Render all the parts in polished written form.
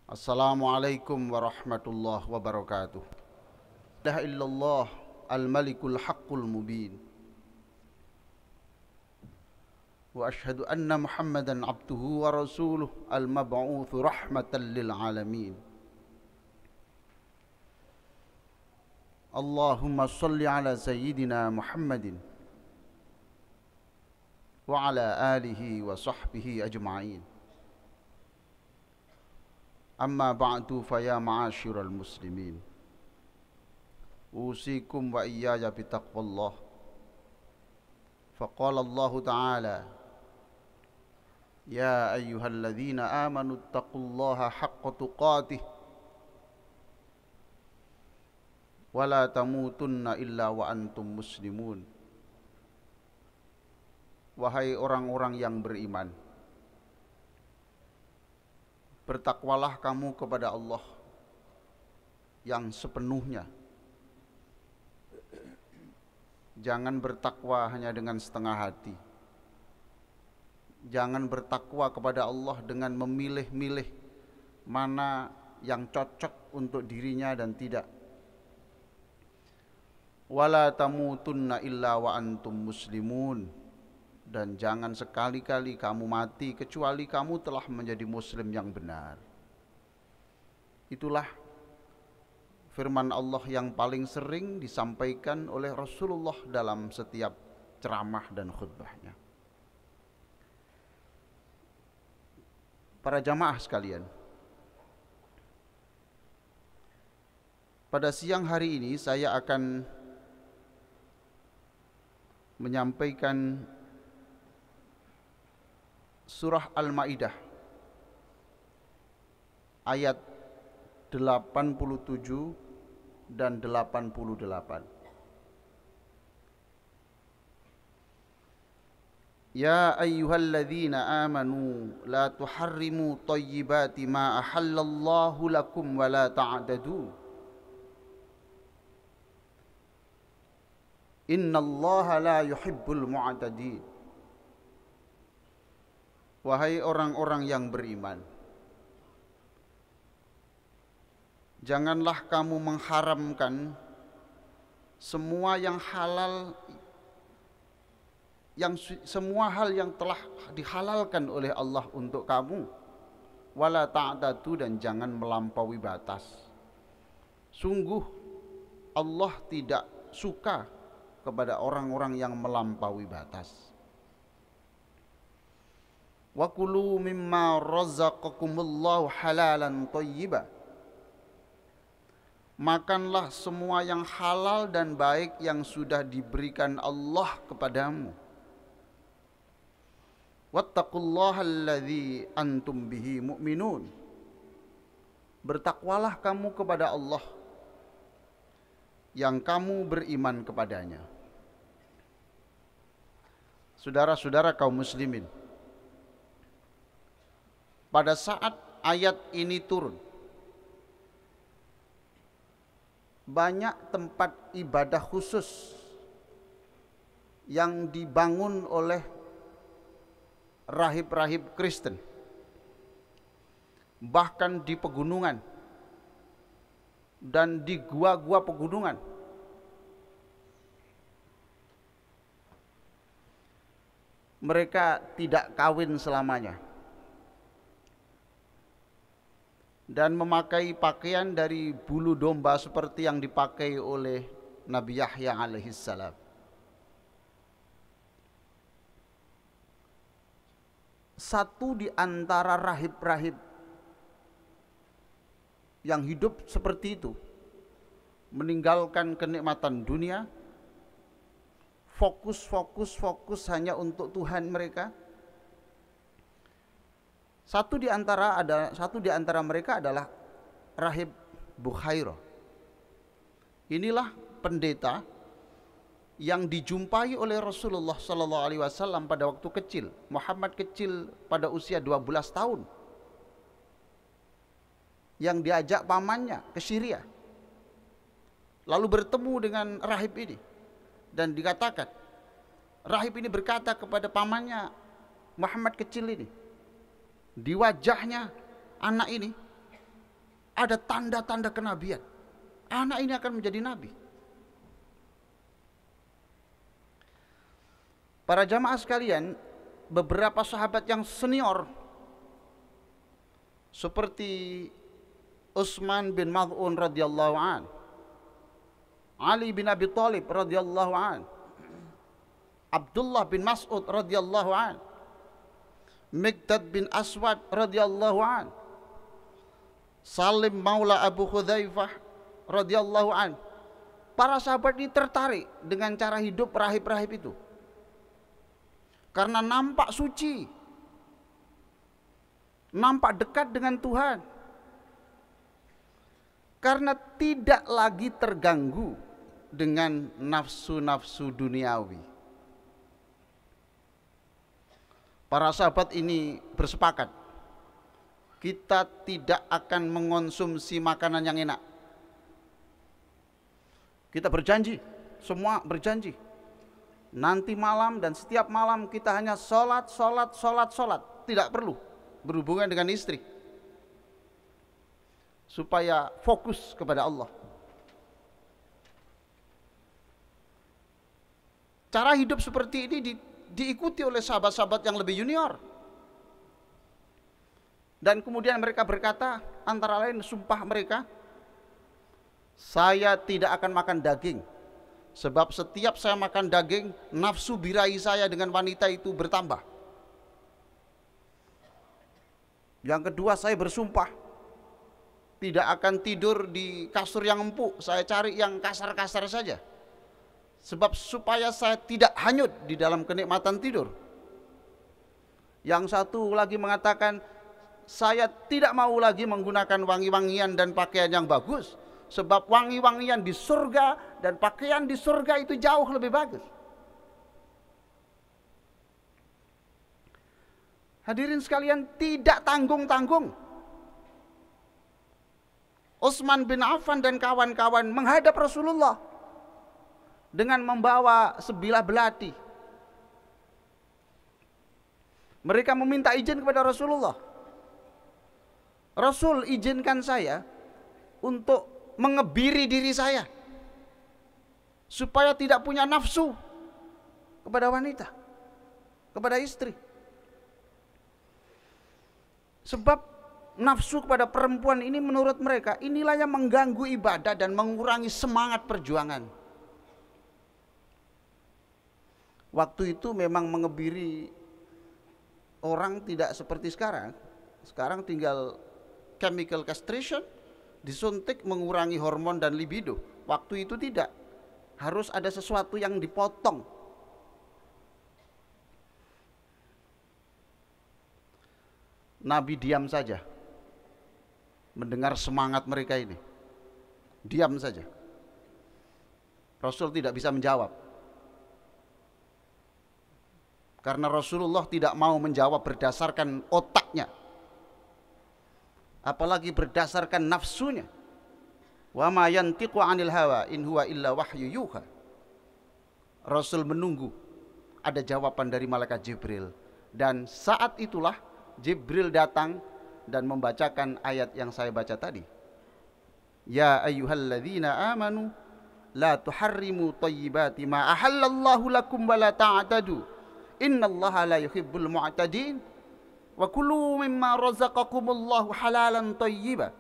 Assalamualaikum warahmatullahi wabarakatuh. La ilaha illallah al-malikul haqqul mubin. Wa ashhadu anna Muhammadan abduhu wa rasuluh al-mab'utsu rahmatan lil alamin. Allahumma salli ala sayyidina Muhammadin wa ala alihi wa sahbihi ajma'in. Amma ba'du fa ya ma'asyiral muslimin. Usikum wa iyaya bitaqwallah. Faqala Allah Ta'ala: Ya ayyuhalladzina amanu taqullaha haqqa tuqatih wa la tamutunna illa wa antum muslimun. Wahai orang-orang yang beriman, bertakwalah kamu kepada Allah yang sepenuhnya. Jangan bertakwa hanya dengan setengah hati. Jangan bertakwa kepada Allah dengan memilih-milih mana yang cocok untuk dirinya dan tidak. Wala tamutunna illa wa antum muslimun. Dan jangan sekali-kali kamu mati kecuali kamu telah menjadi muslim yang benar. Itulah firman Allah yang paling sering disampaikan oleh Rasulullah dalam setiap ceramah dan khutbahnya. Para jamaah sekalian, pada siang hari ini saya akan menyampaikan surah Al-Maidah ayat 87 dan 88. Ya ayyuhalladzina amanu la tuharrimu thayyibati ma ahallallahu lakum wa la ta'tadu. Innallaha la yuhibbul mu'tadin. Wahai orang-orang yang beriman, janganlah kamu mengharamkan semua yang halal, semua hal yang telah dihalalkan oleh Allah untuk kamu. Wala ta'tadu, dan jangan melampaui batas. Sungguh Allah tidak suka kepada orang-orang yang melampaui batas. Wa kulu mimma razaqakumullahu halalan thayyiba. Makanlah semua yang halal dan baik yang sudah diberikan Allah kepadamu. Wattaqullaha alladzi antum bihi mu'minun. Bertakwalah kamu kepada Allah yang kamu beriman kepadanya. Saudara-saudara kaum muslimin, pada saat ayat ini turun, banyak tempat ibadah khusus yang dibangun oleh rahib-rahib Kristen, bahkan di pegunungan dan di gua-gua pegunungan. Mereka tidak kawin selamanya dan memakai pakaian dari bulu domba seperti yang dipakai oleh Nabi Yahya alaihissalam. Satu di antara rahib-rahib yang hidup seperti itu, meninggalkan kenikmatan dunia, fokus hanya untuk Tuhan mereka. Satu di antara mereka adalah rahib Bukhairah. Inilah pendeta yang dijumpai oleh Rasulullah sallallahu alaihi wasallam pada waktu kecil. Muhammad kecil pada usia 12 tahun. Yang diajak pamannya ke Syria. Lalu bertemu dengan rahib ini dan dikatakan, rahib ini berkata kepada pamannya, Muhammad kecil ini, di wajahnya anak ini ada tanda-tanda kenabian. Anak ini akan menjadi nabi. Para jamaah sekalian, beberapa sahabat yang senior seperti Utsman bin Maz'un radhiyallahu an, Ali bin Abi Thalib radhiyallahu an, Abdullah bin Mas'ud radhiyallahu an, Miqdad bin Aswad radhiyallahu an, Salim maula Abu Hudzaifah radhiyallahu an. Para sahabat ini tertarik dengan cara hidup rahib-rahib itu. Karena nampak suci, nampak dekat dengan Tuhan, karena tidak lagi terganggu dengan nafsu-nafsu duniawi. Para sahabat ini bersepakat, kita tidak akan mengonsumsi makanan yang enak. Kita berjanji, semua berjanji, nanti malam dan setiap malam kita hanya sholat, tidak perlu berhubungan dengan istri, supaya fokus kepada Allah. Cara hidup seperti ini diikuti oleh sahabat-sahabat yang lebih junior. Dan kemudian mereka berkata, antara lain sumpah mereka, saya tidak akan makan daging, sebab setiap saya makan daging, nafsu birahi saya dengan wanita itu bertambah. Yang kedua, saya bersumpah tidak akan tidur di kasur yang empuk, saya cari yang kasar-kasar saja, sebab supaya saya tidak hanyut di dalam kenikmatan tidur. Yang satu lagi mengatakan, saya tidak mau lagi menggunakan wangi-wangian dan pakaian yang bagus, sebab wangi-wangian di surga dan pakaian di surga itu jauh lebih bagus. Hadirin sekalian, tidak tanggung-tanggung, Utsman bin Affan dan kawan-kawan menghadap Rasulullah dengan membawa sebilah belati. Mereka meminta izin kepada Rasulullah. Rasul, izinkan saya untuk mengebiri diri saya supaya tidak punya nafsu kepada wanita, kepada istri. Sebab nafsu kepada perempuan ini menurut mereka inilah yang mengganggu ibadah dan mengurangi semangat perjuangan. Waktu itu memang mengebiri orang tidak seperti sekarang. Sekarang tinggal chemical castration, disuntik mengurangi hormon dan libido. Waktu itu tidak, harus ada sesuatu yang dipotong. Nabi diam saja mendengar semangat mereka ini, diam saja. Rasul tidak bisa menjawab, karena Rasulullah tidak mau menjawab berdasarkan otaknya, apalagi berdasarkan nafsunya. Wa ma yantiqu 'anil hawa in huwa illa wahyu yuha. Rasul menunggu ada jawaban dari malaikat Jibril, dan saat itulah Jibril datang dan membacakan ayat yang saya baca tadi. Ya ayyuhalladzina amanu la tuharrimu thayyibati ma ahallallahu lakum wa la ta'tadu innallaha la yuhibbul mu'tadin wa kulu mimma razaqakumullahu halalan thayyiba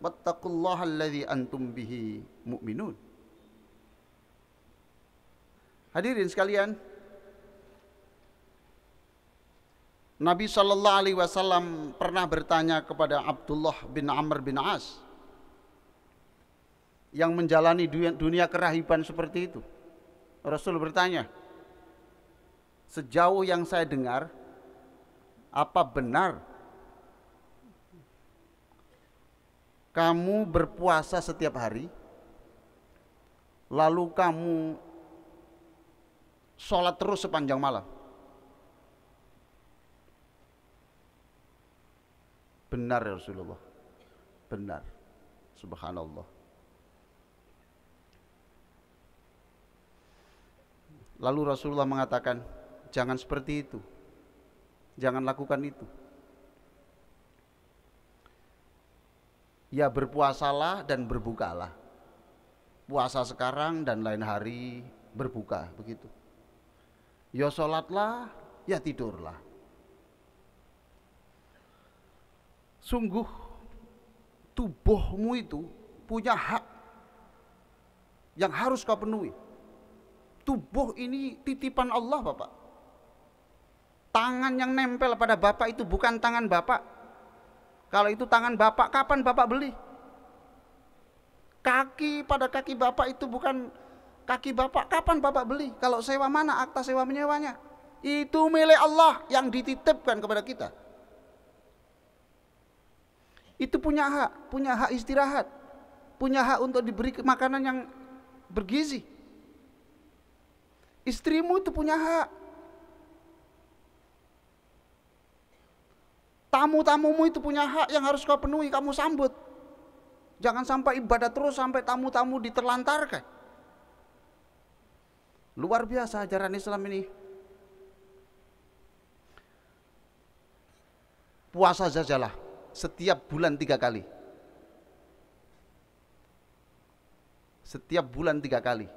wattaqullaha alladzi antum bihi mu'minun. Hadirin sekalian, Nabi SAW pernah bertanya kepada Abdullah bin Amr bin As yang menjalani dunia kerahiban seperti itu. Rasul bertanya, sejauh yang saya dengar, apa benar kamu berpuasa setiap hari, lalu kamu sholat terus sepanjang malam? Benar ya Rasulullah, benar. Subhanallah. Lalu Rasulullah mengatakan, jangan seperti itu, jangan lakukan itu. Ya berpuasalah dan berbukalah. Puasa sekarang dan lain hari berbuka, begitu. Ya sholatlah, ya tidurlah. Sungguh tubuhmu itu punya hak yang harus kau penuhi. Tubuh ini titipan Allah, Bapak. Tangan yang nempel pada Bapak itu bukan tangan Bapak. Kalau itu tangan Bapak, kapan Bapak beli? Kaki pada kaki Bapak itu bukan kaki Bapak, kapan Bapak beli? Kalau sewa, mana akta sewa menyewanya? Itu milik Allah yang dititipkan kepada kita. Itu punya hak istirahat, punya hak untuk diberi makanan yang bergizi. Istrimu itu punya hak. Tamu-tamumu itu punya hak yang harus kau penuhi, kamu sambut. Jangan sampai ibadah terus sampai tamu-tamu diterlantarkan. Luar biasa ajaran Islam ini. Puasa sajalah setiap bulan 3 kali. Setiap bulan 3 kali.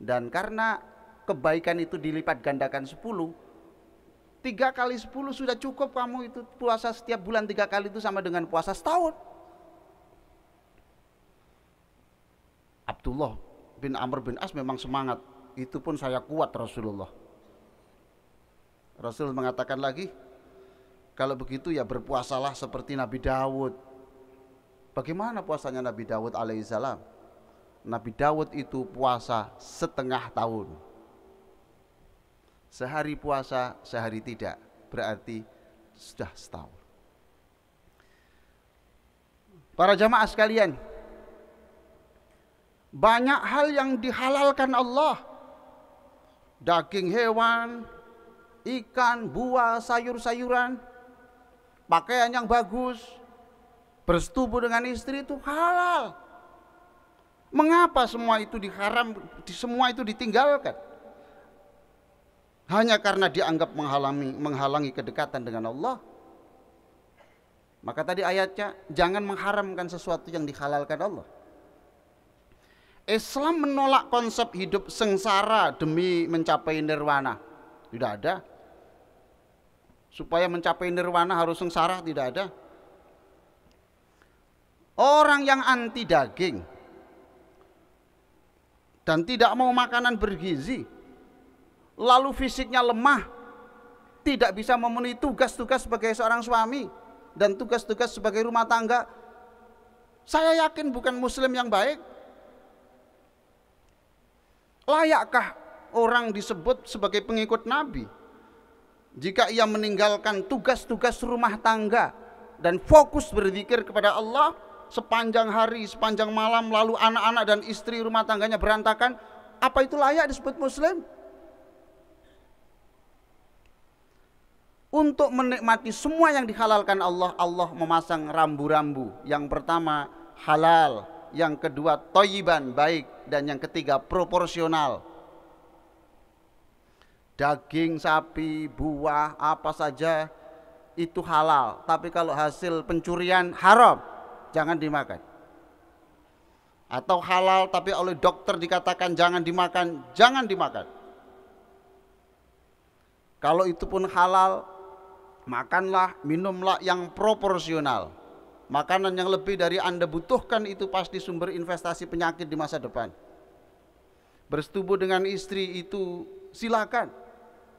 Dan karena kebaikan itu dilipat gandakan 10, 3 kali 10 sudah cukup kamu itu puasa setiap bulan 3 kali itu sama dengan puasa setahun. Abdullah bin Amr bin As memang semangat. Itu pun saya kuat Rasulullah. Rasul mengatakan lagi, kalau begitu ya berpuasalah seperti Nabi Dawud. Bagaimana puasanya Nabi Dawud alaihissalam? Nabi Dawud itu puasa setengah tahun. Sehari puasa, sehari tidak. Berarti sudah setahun. Para jamaah sekalian, banyak hal yang dihalalkan Allah. Daging hewan, ikan, buah, sayur-sayuran, pakaian yang bagus, bersetubuh dengan istri itu halal. Mengapa semua itu diharam, semua itu ditinggalkan? Hanya karena dianggap menghalangi kedekatan dengan Allah. Maka tadi ayatnya, jangan mengharamkan sesuatu yang dihalalkan Allah. Islam menolak konsep hidup sengsara demi mencapai nirwana. Tidak ada. Supaya mencapai nirwana harus sengsara, tidak ada. Orang yang anti daging dan tidak mau makanan bergizi, lalu fisiknya lemah, tidak bisa memenuhi tugas-tugas sebagai seorang suami dan tugas-tugas sebagai rumah tangga, saya yakin bukan muslim yang baik. Layakkah orang disebut sebagai pengikut Nabi jika ia meninggalkan tugas-tugas rumah tangga dan fokus berzikir kepada Allah sepanjang hari, sepanjang malam, lalu anak-anak dan istri rumah tangganya berantakan? Apa itu layak disebut muslim? Untuk menikmati semua yang dihalalkan Allah, Allah memasang rambu-rambu. Yang pertama halal, yang kedua thayyiban, baik, dan yang ketiga proporsional. Daging sapi, buah, apa saja itu halal, tapi kalau hasil pencurian haram, jangan dimakan. Atau halal tapi oleh dokter dikatakan jangan dimakan, jangan dimakan. Kalau itu pun halal, makanlah, minumlah yang proporsional. Makanan yang lebih dari Anda butuhkan itu pasti sumber investasi penyakit di masa depan. Bersetubuh dengan istri itu silakan,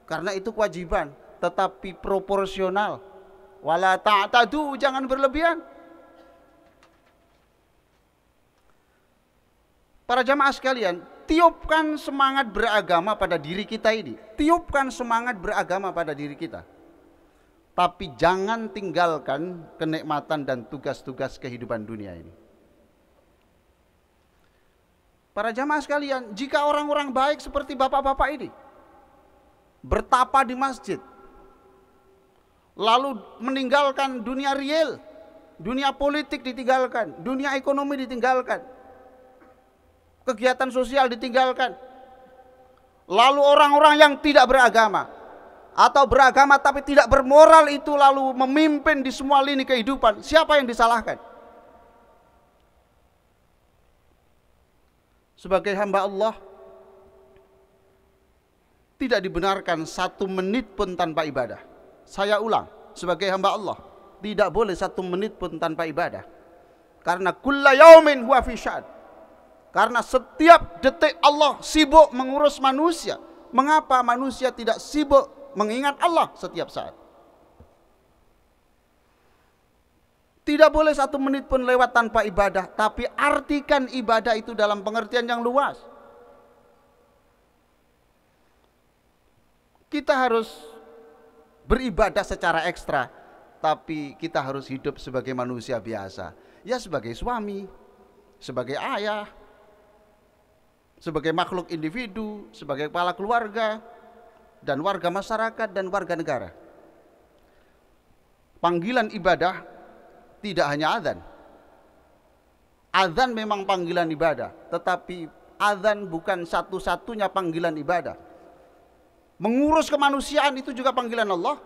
karena itu kewajiban, tetapi proporsional. Wala ta'tadu, jangan berlebihan. Para jamaah sekalian, tiupkan semangat beragama pada diri kita ini. Tiupkan semangat beragama pada diri kita. Tapi jangan tinggalkan kenikmatan dan tugas-tugas kehidupan dunia ini. Para jamaah sekalian, jika orang-orang baik seperti bapak-bapak ini bertapa di masjid, lalu meninggalkan dunia real, dunia politik ditinggalkan, dunia ekonomi ditinggalkan, kegiatan sosial ditinggalkan, lalu orang-orang yang tidak beragama atau beragama tapi tidak bermoral itu lalu memimpin di semua lini kehidupan, siapa yang disalahkan? sebagai hamba Allah tidak dibenarkan 1 menit pun tanpa ibadah. Saya ulang, sebagai hamba Allah tidak boleh 1 menit pun tanpa ibadah. Karena kulla yaumin huwa fi sya'an. Karena setiap detik Allah sibuk mengurus manusia. Mengapa manusia tidak sibuk mengingat Allah setiap saat? Tidak boleh 1 menit pun lewat tanpa ibadah. Tapi artikan ibadah itu dalam pengertian yang luas. Kita harus beribadah secara ekstra, tapi kita harus hidup sebagai manusia biasa. Ya, sebagai suami, sebagai ayah, sebagai makhluk individu, sebagai kepala keluarga, dan warga masyarakat dan warga negara. Panggilan ibadah tidak hanya azan. Azan memang panggilan ibadah, tetapi azan bukan satu-satunya panggilan ibadah. Mengurus kemanusiaan itu juga panggilan Allah.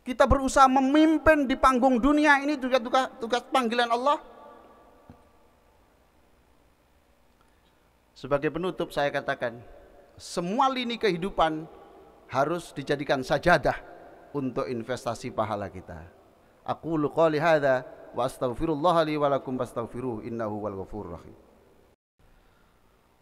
Kita berusaha memimpin di panggung dunia ini juga tugas panggilan Allah. Sebagai penutup saya katakan, semua lini kehidupan harus dijadikan sajadah untuk investasi pahala kita. Aqulu qouli hadza wa astaghfirullah li wa lakum fastaghfiruhu innahu wal ghafurur rahim.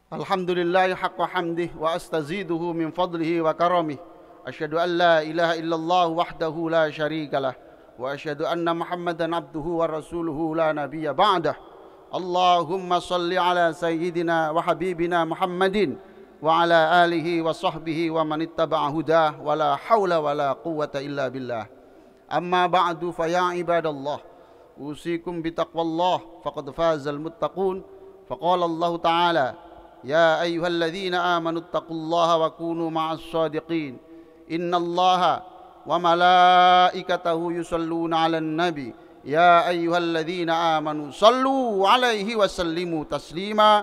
Alhamdulillah haqqa hamdih wa astaziduhu min fadlihi wa karamih. Asyhadu an la ilaha illallah wahdahu la syarikalah wa asyhadu anna Muhammadan abduhu wa rasuluhu la nabiyya ba'dah. Allahumma salli ala sayyidina wa habibina Muhammadin wa ala alihi wa sahbihi wa man ittaba'a hudah wa la hawla wa la quwwata illa billah. Amma ba'du fa ya ibadallah usikum bitaqwallah faqad fazal muttaqun. Faqala Allah ta'ala ya ayyuhalladzina amanu ittaqullaha wa kunu ma'as shadiqin. Innallaha wa malaikatahu yusalluna 'alan nabi ya ayyuhalladzina amanu sallu 'alaihi wa sallimu taslima.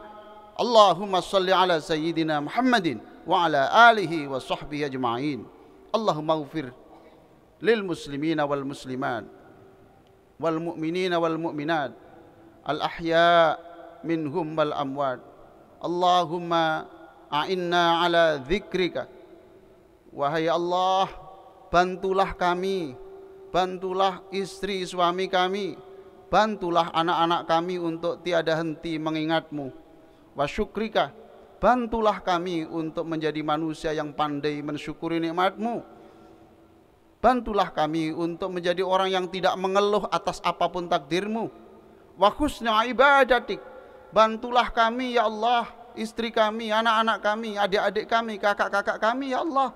Allahumma salli 'ala sayyidina Muhammadin wa 'ala alihi wa sahbihi ajma'in. Allahumma ighfir lil muslimina wal muslimat wal mu'minina wal mu'minat al ahya minhum wal amwat. Allahumma a'inna 'ala dzikrika. Wahai Allah, bantulah kami, bantulah istri suami kami, bantulah anak-anak kami untuk tiada henti mengingat-Mu. Wa syukrika, bantulah kami untuk menjadi manusia yang pandai mensyukuri nikmat-Mu. Bantulah kami untuk menjadi orang yang tidak mengeluh atas apapun takdir-Mu. Wa husna ibadatik, bantulah kami ya Allah, istri kami, anak-anak kami, adik-adik kami, kakak-kakak kami ya Allah,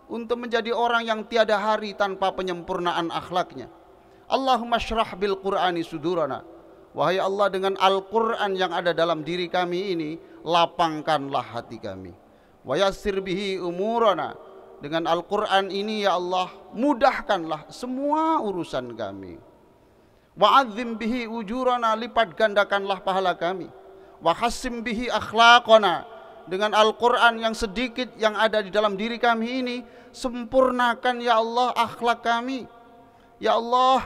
untuk menjadi orang yang tiada hari tanpa penyempurnaan akhlaknya. Allahumma syrah bil Qur'ani sudurana. Wahai Allah, dengan Al-Quran yang ada dalam diri kami ini, lapangkanlah hati kami. Wa yassir bihi umurana. Dengan Al-Quran ini ya Allah, mudahkanlah semua urusan kami. Wa adzim bihi ujurana, lipat gandakanlah pahala kami. Wa hassim bihi akhlaqana. Dengan Al-Quran yang sedikit yang ada di dalam diri kami ini, sempurnakan ya Allah akhlak kami. Ya Allah,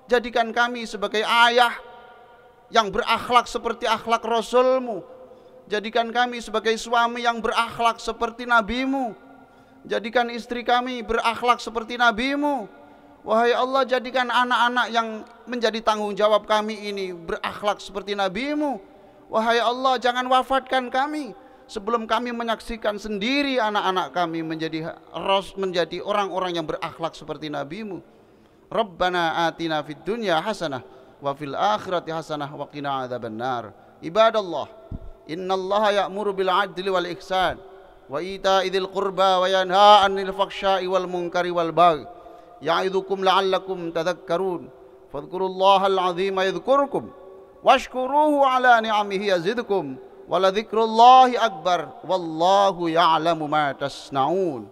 jadikan kami sebagai ayah yang berakhlak seperti akhlak Rasul-Mu. Jadikan kami sebagai suami yang berakhlak seperti Nabi-Mu. Jadikan istri kami berakhlak seperti Nabi-Mu. Wahai Allah, jadikan anak-anak yang menjadi tanggung jawab kami ini berakhlak seperti Nabi-Mu. Wahai Allah, jangan wafatkan kami sebelum kami menyaksikan sendiri anak-anak kami menjadi orang-orang yang berakhlak seperti Nabi-Mu. Rabbana atina fid dunya hasanah wa fil akhirati hasanah wa qina adzabannar. Ibadallah, innallaha ya'muru bil 'adli wal ihsan wa ita'i dzil qurba wa yanha 'anil fahsya'i wal munkari wal baghi. Ya'idzukum la'allakum tadhakkarun. Fadhkurullahal 'azima yadhkurkum washkuruhu 'ala ni'amihi yazidkum. Waladzikrullahi akbar wallahu ya'lamu ma tasna'un.